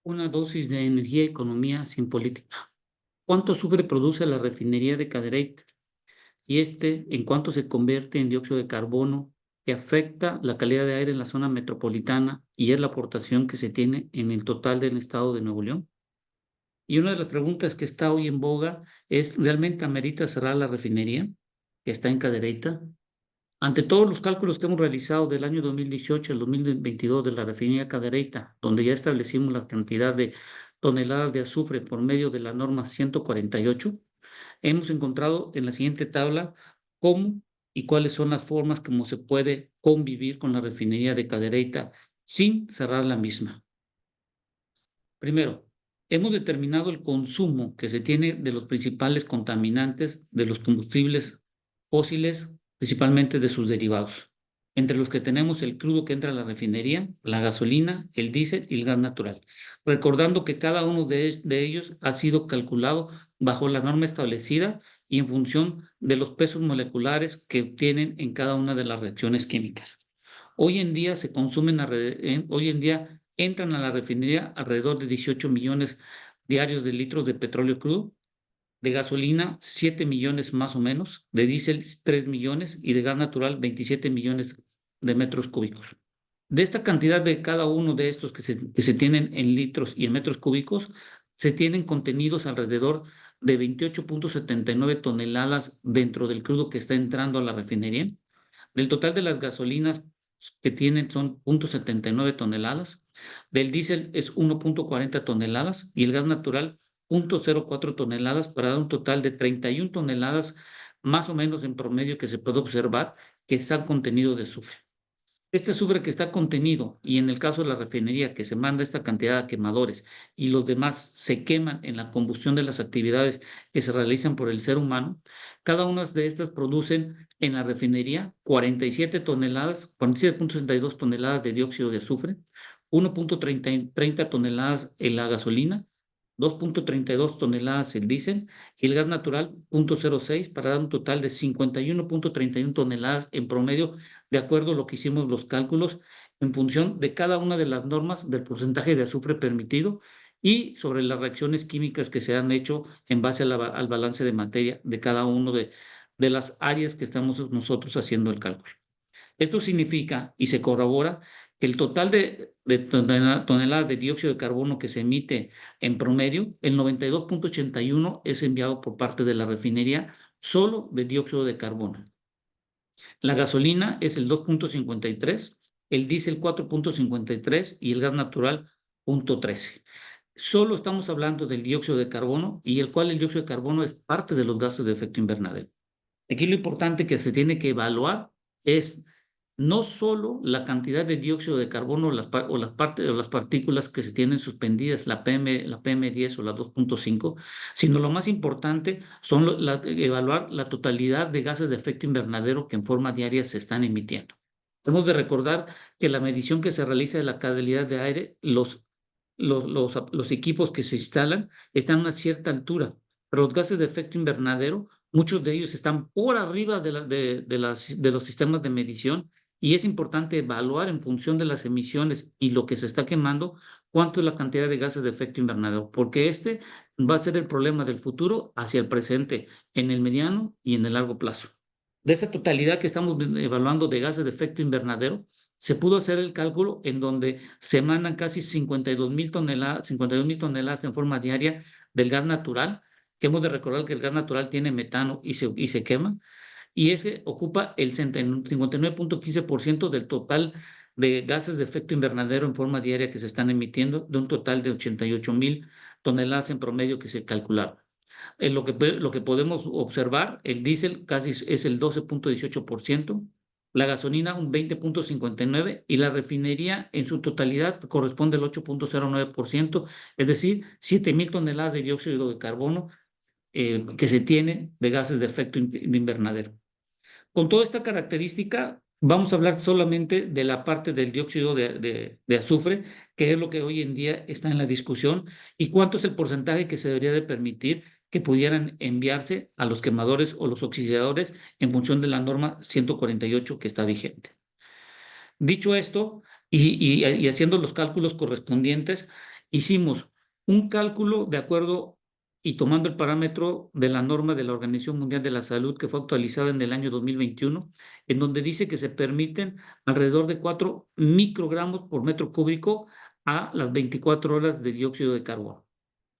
Una dosis de energía y economía sin política. ¿Cuánto azufre produce la refinería de Cadereyta? Y en cuánto se convierte en dióxido de carbono que afecta la calidad de aire en la zona metropolitana y es la aportación que se tiene en el total del estado de Nuevo León. Y una de las preguntas que está hoy en boga es, ¿realmente amerita cerrar la refinería que está en Cadereyta? Ante todos los cálculos que hemos realizado del año 2018 al 2022 de la refinería Cadereyta, donde ya establecimos la cantidad de toneladas de azufre por medio de la norma 148, hemos encontrado en la siguiente tabla cómo y cuáles son las formas como se puede convivir con la refinería de Cadereyta sin cerrar la misma. Primero, hemos determinado el consumo que se tiene de los principales contaminantes de los combustibles fósiles, principalmente de sus derivados, entre los que tenemos el crudo que entra a la refinería, la gasolina, el diésel y el gas natural, recordando que cada uno de ellos ha sido calculado bajo la norma establecida y en función de los pesos moleculares que tienen en cada una de las reacciones químicas. Hoy en día se consumen, hoy en día entran a la refinería alrededor de 18 millones diarios de litros de petróleo crudo, de gasolina 7 millones más o menos, de diésel 3 millones y de gas natural 27 millones de metros cúbicos. De esta cantidad de cada uno de estos que se tienen en litros y en metros cúbicos, se tienen contenidos alrededor de 28.79 toneladas dentro del crudo que está entrando a la refinería. Del total de las gasolinas que tienen son 0.79 toneladas, del diésel es 1.40 toneladas y el gas natural 0.04 toneladas para dar un total de 31 toneladas más o menos en promedio que se puede observar que está contenido de azufre. Este azufre que está contenido y en el caso de la refinería que se manda esta cantidad a quemadores y los demás se queman en la combustión de las actividades que se realizan por el ser humano, cada una de estas producen en la refinería 47 toneladas, 47.62 toneladas de dióxido de azufre, 1.30 toneladas en la gasolina, 2.32 toneladas el diésel y el gas natural 0.06 para dar un total de 51.31 toneladas en promedio, de acuerdo a lo que hicimos los cálculos en función de cada una de las normas del porcentaje de azufre permitido y sobre las reacciones químicas que se han hecho en base al balance de materia de cada una de las áreas que estamos nosotros haciendo el cálculo. Esto significa y se corrobora que el total de toneladas de dióxido de carbono que se emite en promedio, el 92.81 es enviado por parte de la refinería solo de dióxido de carbono. La gasolina es el 2.53, el diésel 4.53 y el gas natural 0.13. Solo estamos hablando del dióxido de carbono y el dióxido de carbono es parte de los gases de efecto invernadero. Aquí lo importante que se tiene que evaluar es no solo la cantidad de dióxido de carbono o las partículas que se tienen suspendidas, la PM10 o la 2.5, sino lo más importante son evaluar la totalidad de gases de efecto invernadero que en forma diaria se están emitiendo. Hemos de recordar que la medición que se realiza de la calidad de aire, los equipos que se instalan están a una cierta altura, pero los gases de efecto invernadero, muchos de ellos están por arriba de los sistemas de medición y es importante evaluar en función de las emisiones y lo que se está quemando, cuánto es la cantidad de gases de efecto invernadero, porque este va a ser el problema del futuro hacia el presente, en el mediano y en el largo plazo. De esa totalidad que estamos evaluando de gases de efecto invernadero, se pudo hacer el cálculo en donde se mandan casi 52,000 toneladas en forma diaria del gas natural, que hemos de recordar que el gas natural tiene metano y se quema, y ese ocupa el 59.15% del total de gases de efecto invernadero en forma diaria que se están emitiendo, de un total de 88,000 toneladas en promedio que se calcularon. En lo que podemos observar, el diésel casi es el 12.18%, la gasolina un 20.59% y la refinería en su totalidad corresponde al 8.09%, es decir, 7,000 toneladas de dióxido de carbono que se tiene de gases de efecto invernadero. Con toda esta característica, vamos a hablar solamente de la parte del dióxido de azufre, que es lo que hoy en día está en la discusión, y cuánto es el porcentaje que se debería de permitir que pudieran enviarse a los quemadores o los oxidadores en función de la norma 148 que está vigente. Dicho esto, y haciendo los cálculos correspondientes, hicimos un cálculo de acuerdo y tomando el parámetro de la norma de la Organización Mundial de la Salud que fue actualizada en el año 2021, en donde dice que se permiten alrededor de 4 microgramos por metro cúbico a las 24 horas de dióxido de carbono.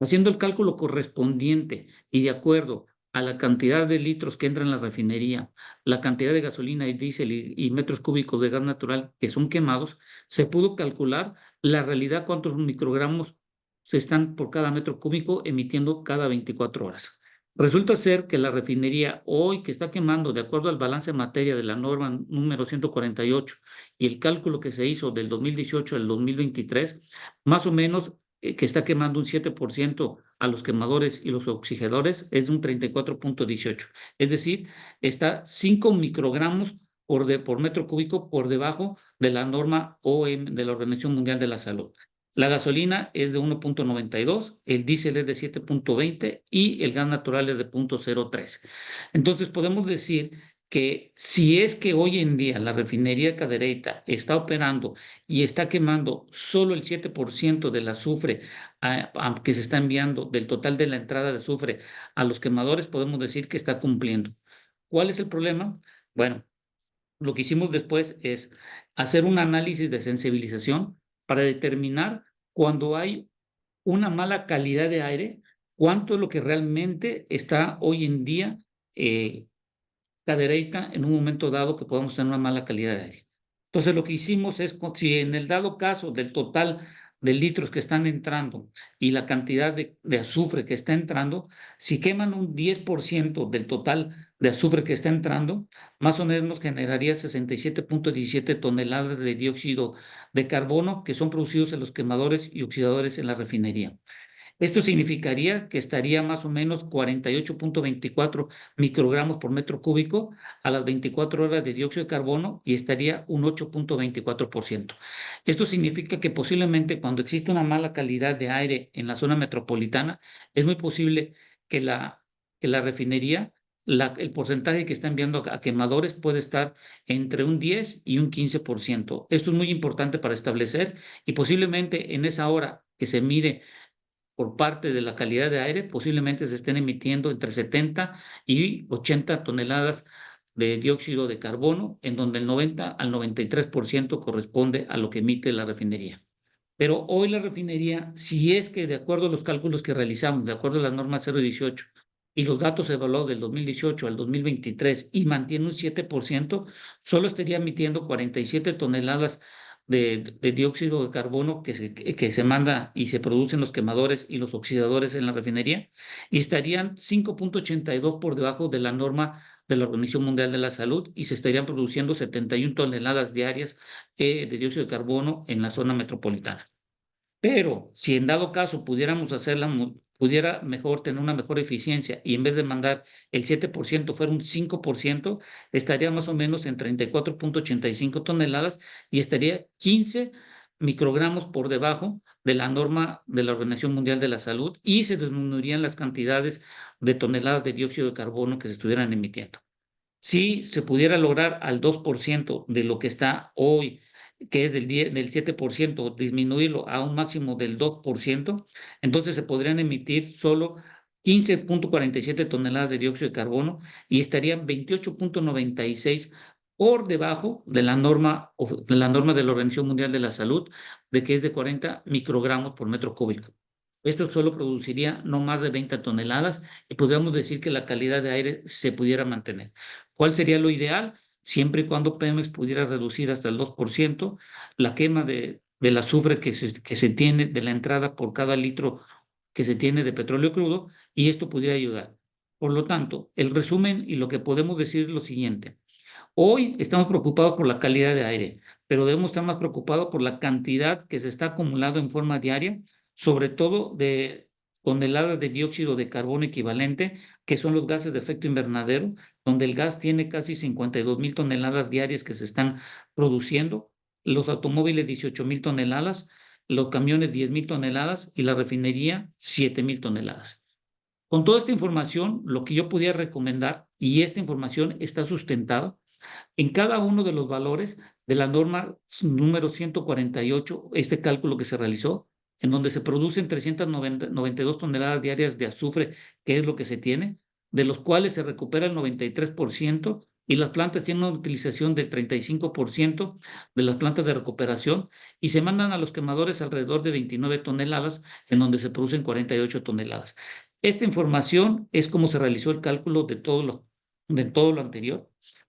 Haciendo el cálculo correspondiente y de acuerdo a la cantidad de litros que entran en la refinería, la cantidad de gasolina y diésel y metros cúbicos de gas natural que son quemados, se pudo calcular la realidad cuántos microgramos se están por cada metro cúbico emitiendo cada 24 horas. Resulta ser que la refinería hoy que está quemando, de acuerdo al balance de materia de la norma número 148 y el cálculo que se hizo del 2018 al 2023, más o menos que está quemando un 7% a los quemadores y los oxigenadores, es de un 34.18. Es decir, está 5 microgramos por metro cúbico por debajo de la norma OM de la Organización Mundial de la Salud. La gasolina es de 1.92, el diésel es de 7.20 y el gas natural es de 0.03. Entonces podemos decir que si es que hoy en día la refinería Cadereyta está operando y está quemando solo el 7% del azufre que se está enviando del total de la entrada de azufre a los quemadores, podemos decir que está cumpliendo. ¿Cuál es el problema? Bueno, lo que hicimos después es hacer un análisis de sensibilización para determinar cuando hay una mala calidad de aire, cuánto es lo que realmente está hoy en día Cadereyta en un momento dado que podamos tener una mala calidad de aire. Entonces lo que hicimos es, si en el dado caso del total de litros que están entrando y la cantidad de azufre que está entrando, si queman un 10% del total de azufre que está entrando, más o menos generaría 67.17 toneladas de dióxido de carbono que son producidos en los quemadores y oxidadores en la refinería. Esto significaría que estaría más o menos 48.24 microgramos por metro cúbico a las 24 horas de dióxido de carbono y estaría un 8.24%. Esto significa que posiblemente cuando existe una mala calidad de aire en la zona metropolitana, es muy posible que la refinería, el porcentaje que está enviando a quemadores puede estar entre un 10 y un 15%. Esto es muy importante para establecer y posiblemente en esa hora que se mide por parte de la calidad de aire, posiblemente se estén emitiendo entre 70 y 80 toneladas de dióxido de carbono, en donde el 90 al 93% corresponde a lo que emite la refinería. Pero hoy la refinería, si es que de acuerdo a los cálculos que realizamos, de acuerdo a la norma 018 y los datos evaluados del 2018 al 2023 y mantiene un 7%, solo estaría emitiendo 47 toneladas de dióxido de carbono que se manda y se producen los quemadores y los oxidadores en la refinería y estarían 5.82 por debajo de la norma de la Organización Mundial de la Salud y se estarían produciendo 71 toneladas diarias de dióxido de carbono en la zona metropolitana. Pero si en dado caso pudiera mejor tener una mejor eficiencia y en vez de mandar el 7% fuera un 5%, estaría más o menos en 34.85 toneladas y estaría 15 microgramos por debajo de la norma de la Organización Mundial de la Salud y se disminuirían las cantidades de toneladas de dióxido de carbono que se estuvieran emitiendo. Si se pudiera lograr al 2% de lo que está hoy, que es del 7%, disminuirlo a un máximo del 2%, entonces se podrían emitir solo 15.47 toneladas de dióxido de carbono y estarían 28.96 por debajo de la Organización Mundial de la Salud, de que es de 40 microgramos por metro cúbico. Esto solo produciría no más de 20 toneladas y podríamos decir que la calidad de aire se pudiera mantener. ¿Cuál sería lo ideal? Siempre y cuando Pemex pudiera reducir hasta el 2% la quema del azufre que se tiene de la entrada por cada litro que se tiene de petróleo crudo y esto pudiera ayudar. Por lo tanto, el resumen y lo que podemos decir es lo siguiente. Hoy estamos preocupados por la calidad de aire, pero debemos estar más preocupados por la cantidad que se está acumulando en forma diaria, sobre todo de toneladas de dióxido de carbono equivalente, que son los gases de efecto invernadero, donde el gas tiene casi 52,000 toneladas diarias que se están produciendo, los automóviles 18,000 toneladas, los camiones 10,000 toneladas y la refinería 7,000 toneladas. Con toda esta información, lo que yo podía recomendar, y esta información está sustentada, en cada uno de los valores de la norma número 148, este cálculo que se realizó, en donde se producen 392 toneladas diarias de azufre, que es lo que se tiene, de los cuales se recupera el 93%, y las plantas tienen una utilización del 35% de las plantas de recuperación, y se mandan a los quemadores alrededor de 29 toneladas, en donde se producen 48 toneladas. Esta información es como se realizó el cálculo de todo lo anterior.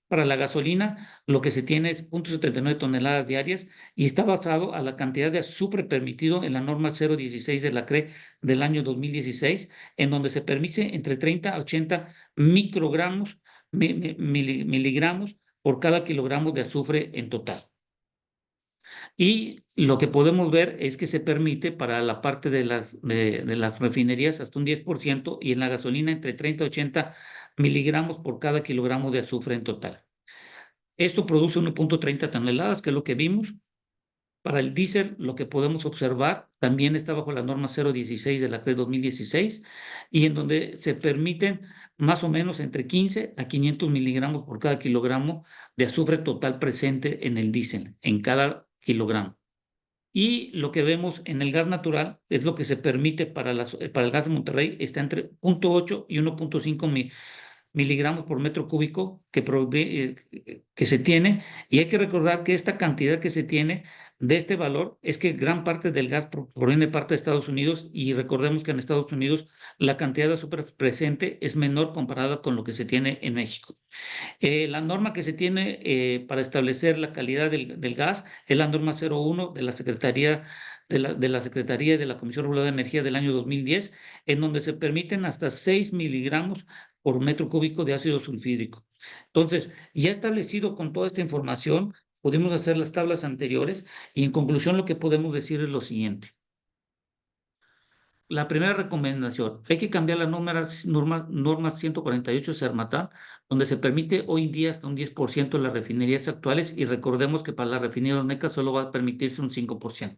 Para la gasolina, lo que se tiene es 0.79 toneladas diarias y está basado a la cantidad de azufre permitido en la norma 016 de la CRE del año 2016, en donde se permite entre 30 a 80 miligramos por cada kilogramo de azufre en total. Y lo que podemos ver es que se permite para la parte de las refinerías hasta un 10%, y en la gasolina entre 30 y 80 miligramos por cada kilogramo de azufre en total. Esto produce 1.30 toneladas, que es lo que vimos. Para el diésel, lo que podemos observar también está bajo la norma 016 de la CRE 2016, y en donde se permiten más o menos entre 15 a 500 miligramos por cada kilogramo de azufre total presente en el diésel, en cada kilogramo. Y lo que vemos en el gas natural es lo que se permite para el gas de Monterrey, está entre 0.8 y 1.5 miligramos por metro cúbico que se tiene. Y hay que recordar que esta cantidad que se tiene de este valor es que gran parte del gas proviene de parte de Estados Unidos, y recordemos que en Estados Unidos la cantidad de azufre presente es menor comparada con lo que se tiene en México. La norma que se tiene para establecer la calidad del gas es la norma 01 de la Secretaría y de la Comisión Reguladora de Energía del año 2010, en donde se permiten hasta 6 miligramos por metro cúbico de ácido sulfídrico. Entonces, ya establecido con toda esta información, pudimos hacer las tablas anteriores, y en conclusión lo que podemos decir es lo siguiente. La primera recomendación: hay que cambiar la norma 148 Sermatán, donde se permite hoy en día hasta un 10% en las refinerías actuales, y recordemos que para la refinería Olmeca solo va a permitirse un 5%.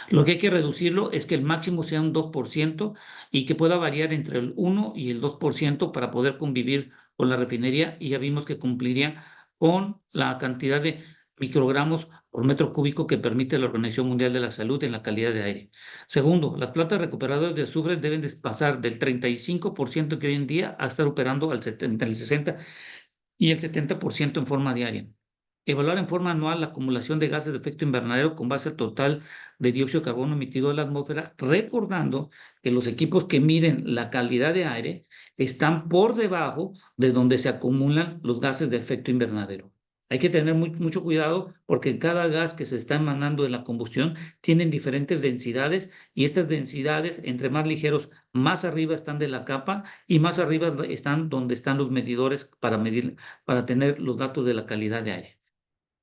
Lo que hay que reducirlo es que el máximo sea un 2%, y que pueda variar entre el 1 y el 2% para poder convivir con la refinería, y ya vimos que cumpliría con la cantidad de microgramos por metro cúbico que permite la Organización Mundial de la Salud en la calidad de aire. Segundo, las plantas recuperadoras de azufre deben de pasar del 35% que hoy en día a estar operando entre el 60 y el 70% en forma diaria. Evaluar en forma anual la acumulación de gases de efecto invernadero con base al total de dióxido de carbono emitido a la atmósfera, recordando que los equipos que miden la calidad de aire están por debajo de donde se acumulan los gases de efecto invernadero. Hay que tener mucho cuidado, porque cada gas que se está emanando de la combustión tienen diferentes densidades, y estas densidades, entre más ligeros, más arriba están de la capa, y más arriba están donde están los medidores para tener los datos de la calidad de aire.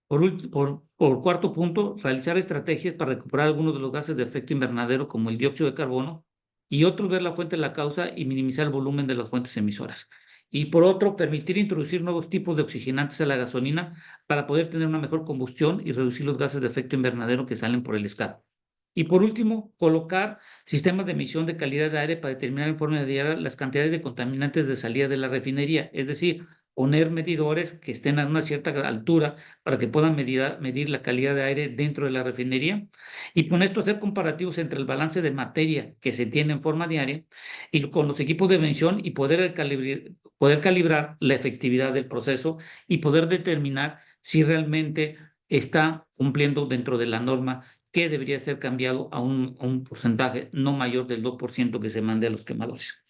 Por cuarto punto, realizar estrategias para recuperar algunos de los gases de efecto invernadero, como el dióxido de carbono, y otros ver la fuente de la causa y minimizar el volumen de las fuentes emisoras. Y por otro, permitir introducir nuevos tipos de oxigenantes a la gasolina para poder tener una mejor combustión y reducir los gases de efecto invernadero que salen por el escape. Y por último, colocar sistemas de medición de calidad de aire para determinar en forma diaria las cantidades de contaminantes de salida de la refinería, es decir, poner medidores que estén a una cierta altura para que puedan medir la calidad de aire dentro de la refinería, y con esto hacer comparativos entre el balance de materia que se tiene en forma diaria y con los equipos de medición, y poder calibrar la efectividad del proceso, y poder determinar si realmente está cumpliendo dentro de la norma, que debería ser cambiado a un porcentaje no mayor del 2% que se mande a los quemadores.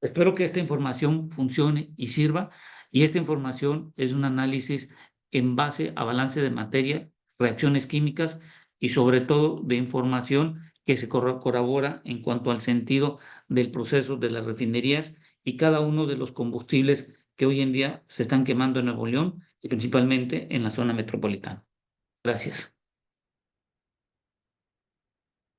Espero que esta información funcione y sirva, y esta información es un análisis en base a balance de materia, reacciones químicas, y sobre todo de información que se corrobora en cuanto al sentido del proceso de las refinerías y cada uno de los combustibles que hoy en día se están quemando en Nuevo León, y principalmente en la zona metropolitana. Gracias.